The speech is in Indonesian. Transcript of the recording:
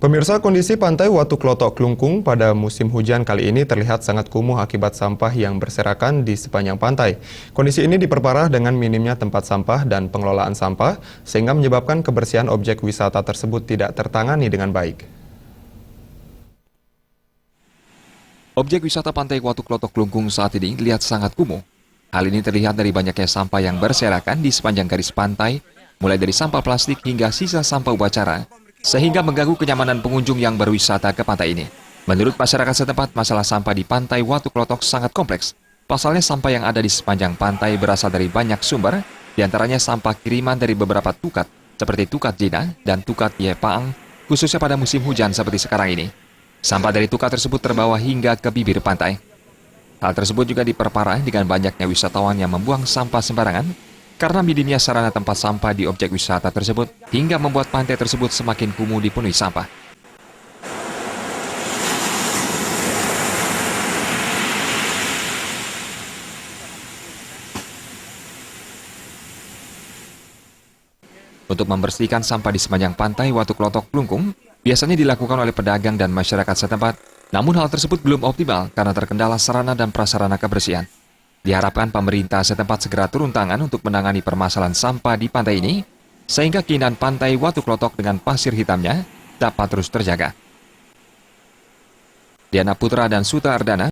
Pemirsa, kondisi pantai Watu Klotok Klungkung pada musim hujan kali ini terlihat sangat kumuh akibat sampah yang berserakan di sepanjang pantai. Kondisi ini diperparah dengan minimnya tempat sampah dan pengelolaan sampah, sehingga menyebabkan kebersihan objek wisata tersebut tidak tertangani dengan baik. Objek wisata pantai Watu Klotok Klungkung saat ini terlihat sangat kumuh. Hal ini terlihat dari banyaknya sampah yang berserakan di sepanjang garis pantai, mulai dari sampah plastik hingga sisa sampah upacara, sehingga mengganggu kenyamanan pengunjung yang berwisata ke pantai ini. Menurut masyarakat setempat, masalah sampah di pantai Watu Klotok sangat kompleks. Pasalnya sampah yang ada di sepanjang pantai berasal dari banyak sumber, diantaranya sampah kiriman dari beberapa tukat, seperti tukat Jina dan tukat Yepaang, khususnya pada musim hujan seperti sekarang ini. Sampah dari tukat tersebut terbawa hingga ke bibir pantai. Hal tersebut juga diperparah dengan banyaknya wisatawan yang membuang sampah sembarangan, karena minimnya sarana tempat sampah di objek wisata tersebut hingga membuat pantai tersebut semakin kumuh dipenuhi sampah. Untuk membersihkan sampah di sepanjang pantai Watu Klotok Klungkung, biasanya dilakukan oleh pedagang dan masyarakat setempat, namun hal tersebut belum optimal karena terkendala sarana dan prasarana kebersihan. Diharapkan pemerintah setempat segera turun tangan untuk menangani permasalahan sampah di pantai ini, sehingga keindahan pantai Watu Klotok dengan pasir hitamnya dapat terus terjaga. Diana Putra dan Suta Ardana